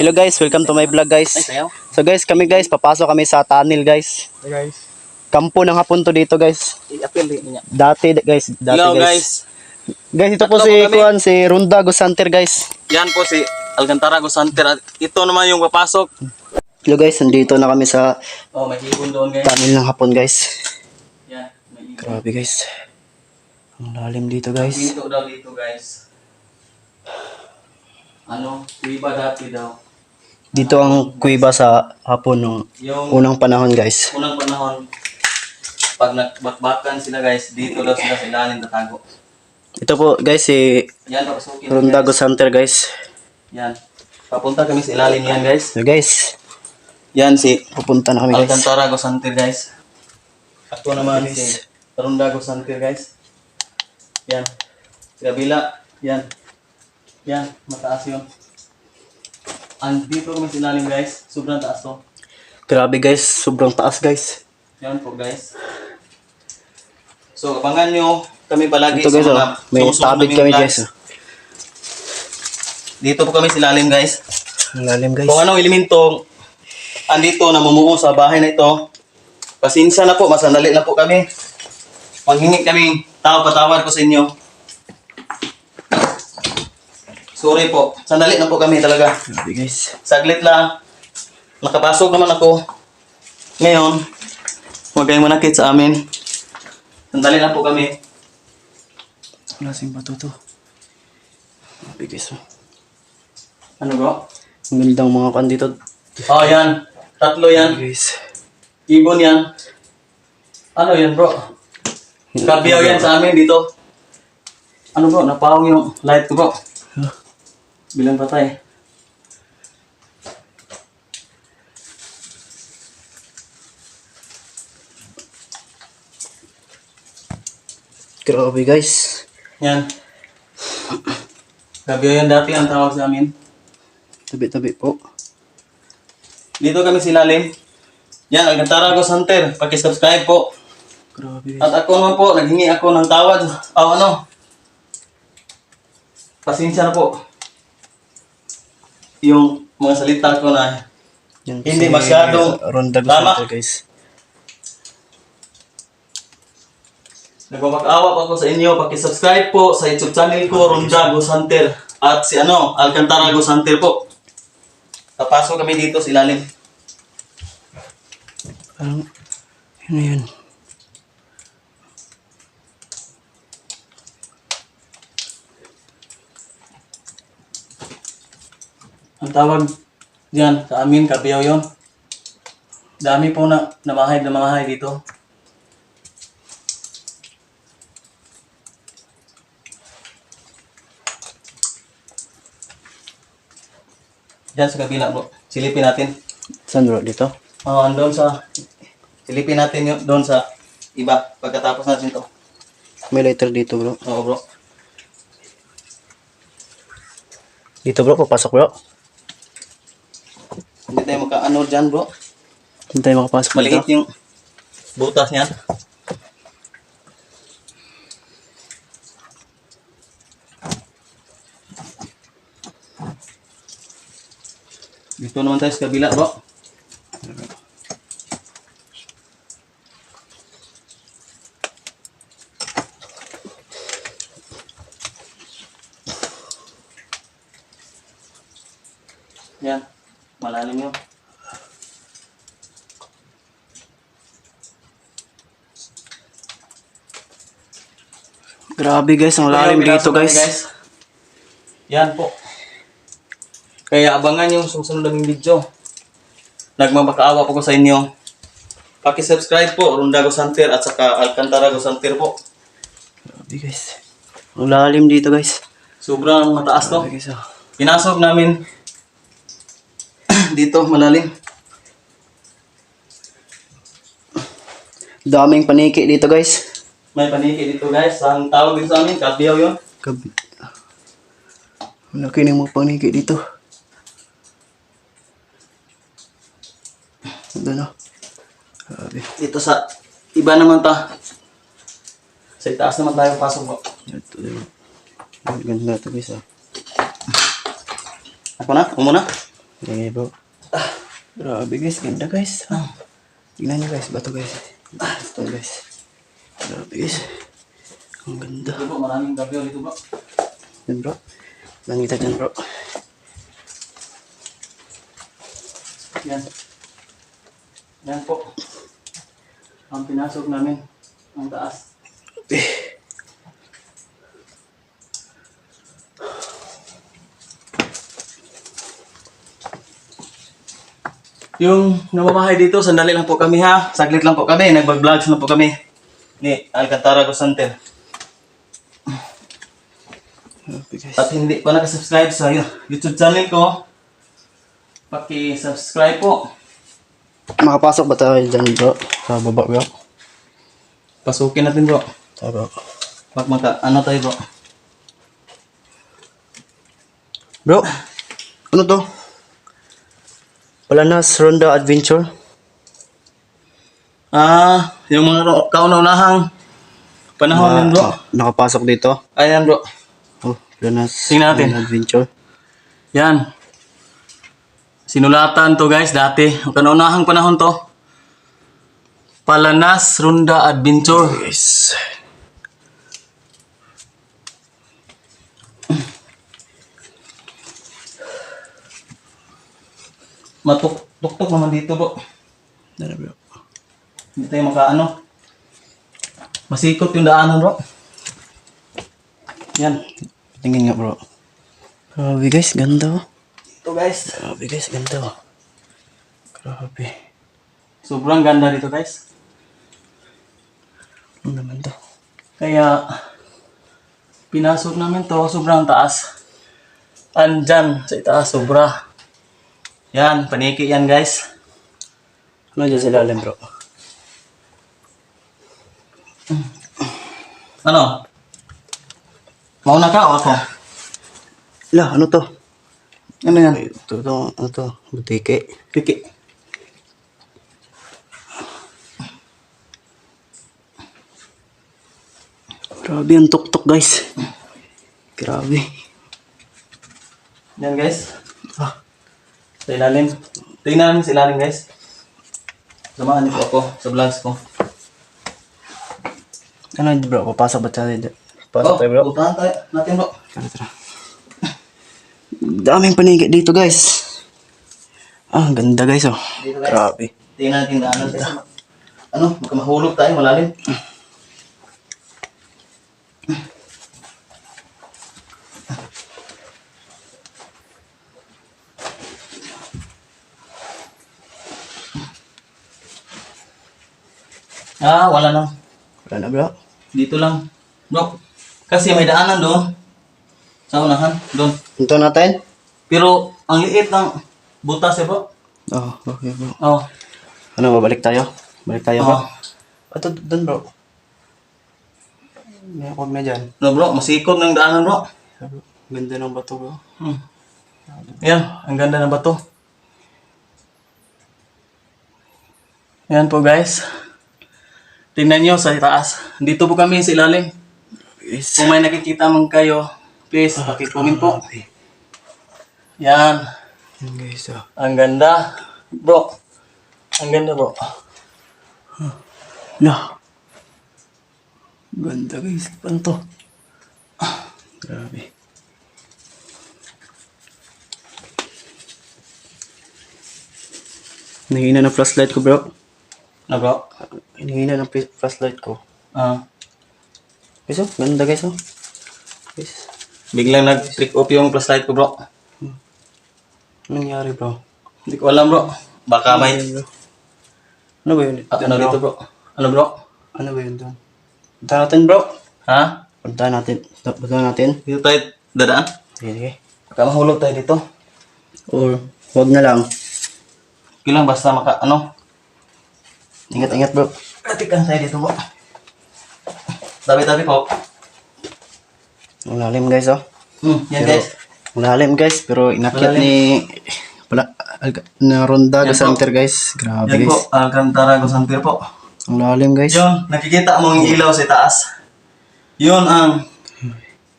Hello guys, welcome to my vlog guys. So guys, papasok kami sa tunnel guys. Hey guys. Kampo ng hapon to dito guys. Dati guys. Hello guys. Guys, ito po Tatlo si po kami. Kuan, si Ronda Gusanter guys. Yan po si Alcantara Gusanter. At ito naman yung papasok. Hello guys, nandito na kami sa Oh, may hipon doon guys. tunnel ng hapon guys. Yan, may hipon. Grabe guys. Ang lalim dito guys. Dito daw dito guys. Ano, kuiba dati daw. Dito ang kuweba sa hapon nung Yung unang panahon guys. unang panahon, pag nagbakbakan sila guys, dito daw sila sa ilalim tatago. Ito po guys, si Yan, papasukin. Ronda guys. Gusanter guys. Yan. Papunta kami sa ilalim yan guys. So guys, Yan si pupunta na kami guys. Alcantara Gusanter guys. Ako naman si Ronda Gusanter guys. Yan. Sa kabila. Yan. Yan. Mataas yun. Dito kami sa ilalim guys. Sobrang taas to. Grabe guys, sobrang taas guys. Yan po guys. So abangan nyo kami palagi Ito guys, sa mga may susunod tabid naming kami vlogs. guys. Dito po kami sa ilalim guys. Ang lalim guys. Kung anong elemento andito namumuo sa bahay na ito, pasensya na po, masandali na po kami. Manghingi kami patawad ko sa inyo. Sorry po, sandali na po kami talaga. Grabe guys. Saglit lang. Nakapasok naman ako. Ngayon, huwag kayong manakit sa amin. Sandali na po kami. Klaseng bato to. Grabe guys. Ano bro? Ang gandang mga kan dito. Oh, yan. Tatlo yan. Guys. Ibon yan. Ano yan bro? Kabiyaw yan sa amin dito. Ano bro? Napawang yung light ko bro. Huh? Bilang patay. Grabe guys. Yan. Kabiyaw yan dati ang tawag sa amin. Tabi-tabi po. Dito kami silalim. Yan, Alcantara Gusanter. Paki-subscribe po. Grabe guys. At ako naman po, naghingi ako ng tawad. Pasensya na po. Yung mga salita ko na Yan hindi si masyadong Ronda tama. Gusanter guys. nagpapag-awa po ako sa inyo. Paki-subscribe po sa YouTube channel ko, Ronda Gusanter. At si Alcantara Gusanter po. Papasok kami dito sa ilalim. Parang, yun na yun. Ang tawag diyan sa amin, kabiyaw yon. Dami po na namahay dito. Diyan sa kabila bro. Silipin natin. Saan bro? Dito? Andun sa... Silipin natin yun doon sa iba. Pagkatapos natin to. May lighter dito bro. Oo bro. Dito bro, papasok bro. Hindi tayo makaano dyan bro. Hindi tayo makapasok Maliit dito. yung butas niyan. Dito naman tayo sa kabila bro. Yan. Malalim yun. Grabe guys, ang lalim dito guys. Yan po. Kaya abangan yung susunod naming video. Nagmamakaawa po ko sa inyo. Paki-subscribe po, Ronda Gusanter at saka Alcantara Gusanter po. Grabe guys. Ang lalim dito guys. Sobrang mataas to. Grabe guys oh. Pinasok namin dito malalim. Daming paniki dito guys. May paniki dito guys. Ang tawag din sa amin, kabiyaw yun. Gabi. Malaki na yung mga paniki dito. Doon oh. Grabe. Dito sa iba naman ta. Sa itaas naman tayo pasok po. Ito din. Ang ganda ito guys oh. Ako na? Ako muna? Okay, bro. Grabe guys, ganda guys. Tingnan nyo guys, bato guys. Bato guys. Grabe guys. Ang ganda. Ito bro, maraming gabi dito bro. Yan bro. Lang kita dyan bro. Yan. Yan po. Ang pinasok namin. Ang taas. Yung namamahay dito, sandali lang po kami ha. Saglit lang po kami. Nag-vlogs na po kami. Ni Alcantara Gosante. Grabe guys. At hindi pa nakasubscribe sa YouTube channel ko, paki-subscribe po. Makapasok ba tayo dyan bro? Sa baba bro? Pasukin natin bro. Sa bro. Ano tayo bro? Bro, ano to? Palanas Ronda Adventure. Yung mga kauna-unahang panahon yan bro. Nakapasok dito. Ayan bro. Oh, Palanas Tingnan natin. Ronda Adventure. Yan. Sinulatan to guys dati. Yung kauna-unahang panahon to. Palanas Ronda Adventure. Guys. Matuk-tuk naman dito bro. Dala bro. Hindi tayo makaano. Masikot yung daanan bro. Yan. Tingin nga bro. Grabe guys, ganda oh. Ito guys. Grabe guys, ganda oh. Grabe. Sobrang ganda dito guys. Ano naman to? Kaya pinasok namin to sobrang taas. Andyan sa itaas sobra. Yan, paniki yan guys. Ano dyan sa ilalim bro? Ano? Mauna ka o ako? La, ano to? Ano yan? Ano to? Butike. Piki. Grabe ang tuktok guys. Grabe. Yan guys. Sa ilalim. Tingnan namin sa ilalim guys. Samahan niyo po ako sa vlogs ko. Ano yun bro? Papasok ba tayo? Papasok tayo bro? Puntahan tayo natin bro. Tara, tara. Daming panigit dito guys. Ang ganda guys oh. Dito, guys. Grabe. Tingnan natin daanan guys. Ano? Baka mahulog tayo malalim. Wala na. Wala na bro. Dito lang. Bro, kasi may daanan doon. Sa unahan, doon. Punta natin? Pero, ang liit ng butas eh bro. Oh, okay bro. Oh. Ano, babalik tayo? Balik tayo bro? Oh. Ito, doon bro. May huwag na dyan. No bro, masikot ng daanan bro. Ganda ng bato bro. Yan, ang ganda ng bato. Yan po guys. Tingnan nyo sa taas. Dito po kami sa ilalim. Guys. Kung may nakikita man kayo, please, pakicomment po. Yan. Yan guys oh. Ang ganda. Bro. Ang ganda bro. La. Ganda guys. Paano to? Grabe. Nahihina ng flashlight ko bro. Na bro? Hinihina ng flashlight ko. Guys oh, ganda guys oh. Guys. Biglang nag-trick off yung flashlight ko bro. Anong nangyari bro? Hindi ko alam bro. Baka may... Ano ba yun? At ano dito bro? Ano bro? Ano ba yun doon? Punta natin bro. Ha? Punta natin. Punta natin. Dito tayo dadaan? Sige, sige. Baka mahulog tayo dito. Or, huwag na lang. Okay lang, basta maka... Ano? Ingat-ingat bro. Atikan tayo dito bro. Tabi-tabi po. Ang lalim guys oh. Yan Pero, guys. ang lalim guys. Pero inakyat Malalim. ni... na Ronda Yan Gasanter guys. Grabe Yan po, guys. Alcantara Gosante po. Ang lalim guys. Yun, nakikita mo yung ilaw sa taas. Yun ang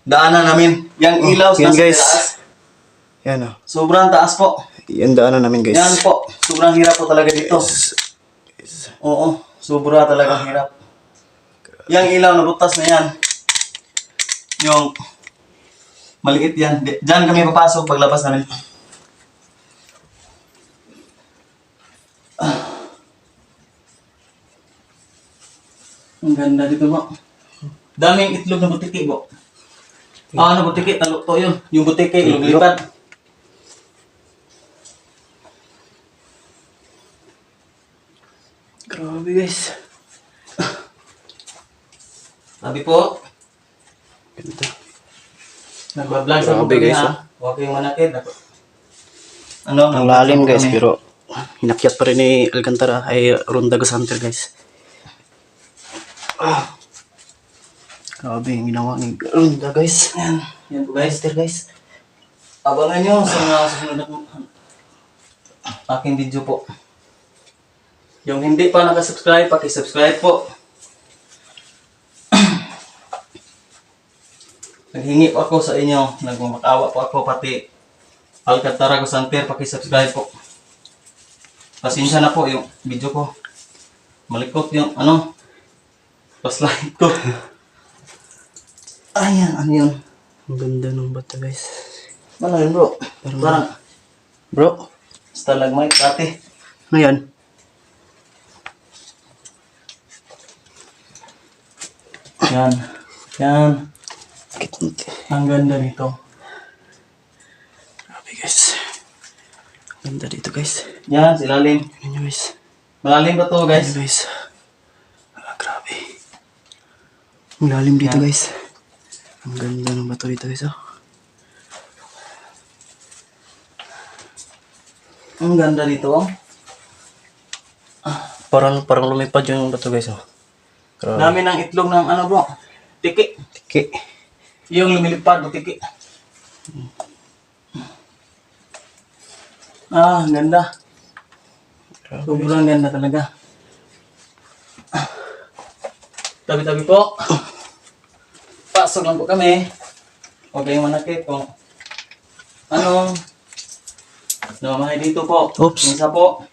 daanan namin. Yung ilaw sa yan, taas. guys. Yan oh. Sobrang taas po. Yan daanan namin guys. Yan po, sobrang hirap po talaga dito. Guys. Oo, sobra talaga hirap. Yang ilaw na butas na yan. Yung maliit yan. Diyan kami papasok paglabas namin. Ang ganda dito po. Daming itlog na butiki po. Ano butiki? Talo to yun. Yung butiki, luglipat. Grabe guys. Sabi po, Ganda. nagbablog sa Grabe, mga guys, ha. Huwag kayong manakit. Ano? Ang lalim guys, pero hinakyat pa rin ni Alcantara ay Ronda Gasanter guys. Grabe yung ginawa ni Ronda guys. Yan. Yan po guys. Guys. Abangan nyo sa mga susunod na aking video po. Yung hindi pa nakasubscribe, pakisubscribe po. Naghingi po ako sa inyo, nagmamakawa po ako, pati Alcantara Gasanter, pakisubscribe po. Pasensya na po yung video ko. Malikot yung paslight ko. Ayan, ano yun? Ang ganda ng bata guys. Ano yun bro? Parang Bro, stalagmite dati. ano yan? Yan. Yan. Ang Ang ganda nito. grabe guys. Ang ganda dito guys. Yan, silalim. Tingnan nyo guys. Malalim ba to guys? Ayan, guys. Grabe. Ang lalim dito Yan. guys. Ang ganda ng bato dito guys. Oh. Ang ganda dito. Oh. Parang lumipad yung bato guys. Oh. Grabe. Dami ng itlog ng bro. Tiki. Tiki. Yung lumilipad, tiki. Ang ganda. Grabe. Sobrang ganda talaga. Tabi-tabi po. Pasok lang po kami. Huwag kayong manakit kung namamahay dito po. Oops. Minsan po.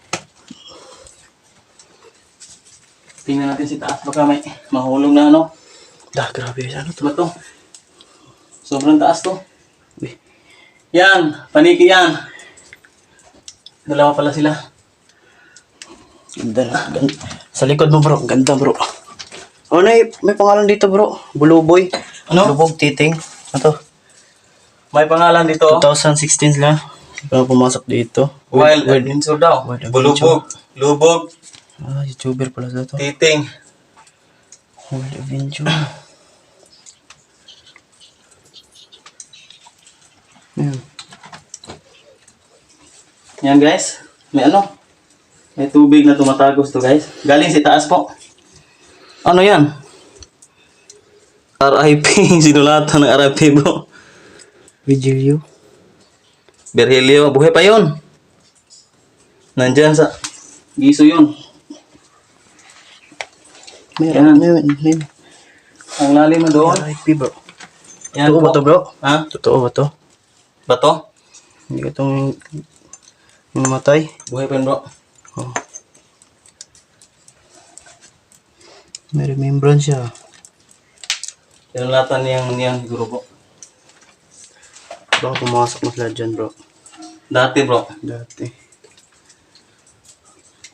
Tingnan natin si taas. Baka may mahulog na Grabe guys. Ano to? Ba to? Sobrang taas to. Uy. Yan. Paniki yan. Dalawa pala sila. Ganda, ganda. Sa likod mo bro. Ang ganda bro. Oh, may pangalan dito bro. Buluboy. Ano? Lubog titing. Ano to? May pangalan dito. 2016 sila. Parang pumasok dito. Wild Adventure daw. Wild Bulubog. Lubog. YouTuber pala sa to. Titing. Wild Adventure. Ayan. Yan guys. May tubig na tumatagos to guys. Galing si taas po. Ano yan? RIP. Sinulatan ng RIP bro. Vigilio. Virgilio. Buhay pa yun. Nandyan sa giso yun. Meron. Yan. Meron. Ang lalim na doon. RIP bro. Yan Totoo ba po. to bro? Ha? Totoo ba to? Bato? Hindi ka itong mamatay. Buhay pa yun bro. Oh. May remembrance siya. Sinulatan niyang siguro po. Baka pumasok na sila dyan bro. Dati bro. Dati.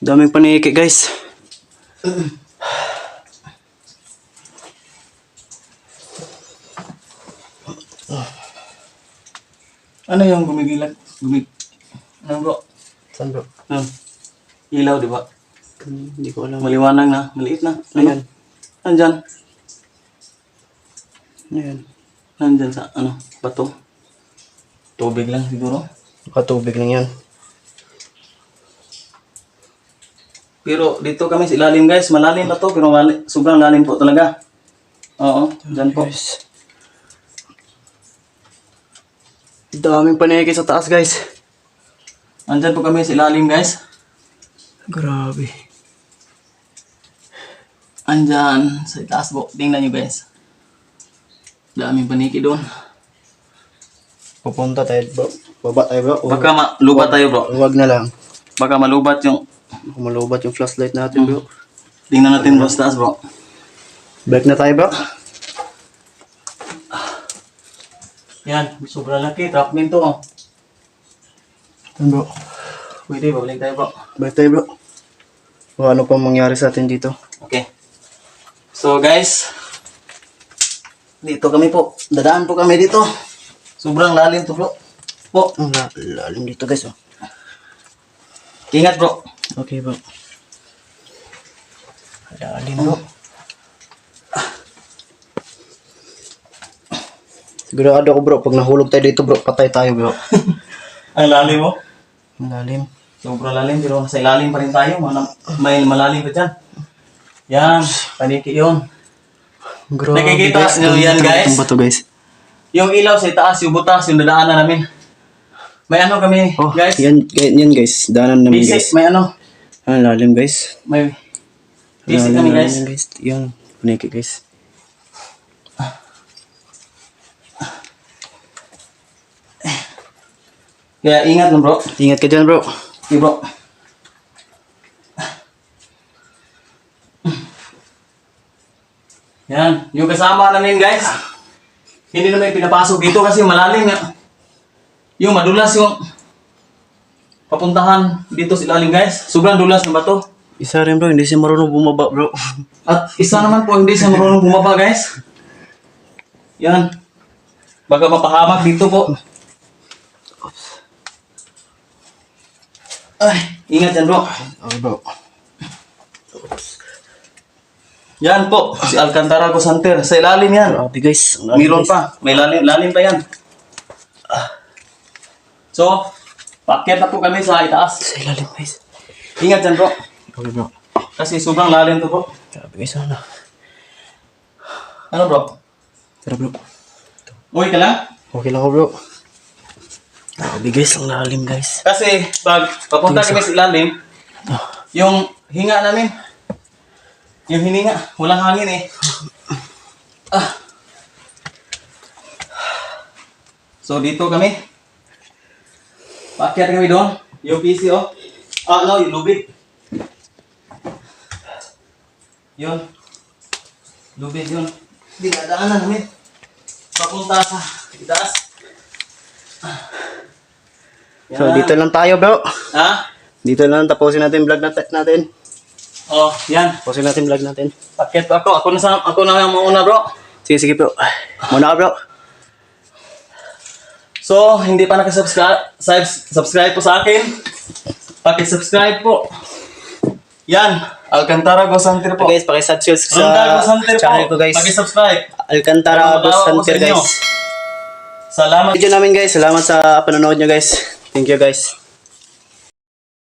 Daming paniki guys. Ano yung gumigilag? Ano bro? Saan bro? Ilaw di ba? Hindi ko alam. Maliwanag na. Maliit na. Ayan. Nandyan. Ayan. Nandyan sa bato. Tubig lang siguro. Baka tubig lang yan. Pero dito kami sa ilalim guys. Malalim na to. Pero sobrang lalim po talaga. Oo. Dyan po. Guys. Daming paniki sa taas guys. Nandyan po kami sa ilalim guys. Grabe. Andyan sa taas po. Tingnan nyo guys. Daming paniki doon. Pupunta tayo bro. Baba tayo bro. Baka malubat tayo bro. Huwag na lang. Baka malubat yung... Malubat yung flashlight natin bro. Tingnan natin bro sa taas bro. Back na tayo bro. Yan, sobrang laki. Trapman to oh. Yan bro. Pwede, babalik tayo bro. Back tayo bro. O ano pang mangyari sa atin dito? Okay. So guys, dito kami po. Dadaan po kami dito. Sobrang lalim to bro. Po. Ang lalim dito guys oh. Ingat bro. Okay bro. Lalim bro. Sigurado ako bro, pag nahulog tayo dito bro, patay tayo bro. Ang lalim mo. Ang lalim. Sobrang lalim pero nasa ilalim pa rin tayo. May malalim pa dyan. Yan, paniki yun. Grabe Nakikita guys, nyo yan, guys? Itong bato guys. Yung ilaw sa itaas, yung butas, yung dadaanan namin. May ano kami, Oh, guys. yan guys. Daanan namin Basic, guys. may ano. Ang lalim guys. May basic Lalim kami, namin guys. guys. Yung paniki guys. Kaya ingat lang bro. Ingat ka dyan bro. Okay bro. Yan, yung kasama namin guys. Hindi naman pinapasok dito kasi malalim nga. Yung madulas yung papuntahan dito sa ilalim guys. Sobrang dulas ng bato. Isa rin bro, hindi siya marunong bumaba bro. At isa naman po hindi siya marunong bumaba guys. Yan. Baka mapahamak dito po. Ay, ingat yan bro. Okay bro. Yan po, si Alcantara Gosanter. Sa ilalim yan. Grabe guys. Ang lalim, Meron guys. pa. May lalim pa yan. So, paakyat na po kami sa itaas. Sa ilalim guys. Ingat dyan bro. Okay bro. Kasi sobrang lalim to bro. Grabe guys, ano? Ano bro? Tara bro. Uy ka lang? Okay lang ako bro. Grabe guys, ang lalim guys. Kasi pag papunta kami sa ilalim, yung hinga namin, yung hininga, walang hangin eh. So dito kami. Paakyat kami doon. Yung PC oh. No, yung lubid. Yun. Lubid yun. Dinadaanan namin. Papunta sa itaas. So dito lang tayo bro. Ha? Dito lang tapusin natin vlog natin. Oh, yan. Tapusin natin vlog natin. Paakyat pa ako. Ako na yung mauna bro. Sige bro. Muna ka bro. So, hindi pa subscribe po sa akin. Paki-subscribe po. Yan, Alcantara Gosanter po. Guys, paki-subscribe Alcantara sa Gosanter channel po. ko guys. Paki-subscribe. Alcantara Gosanter guys. Salamat. Video namin guys. Salamat sa panonood nyo guys. Thank you guys.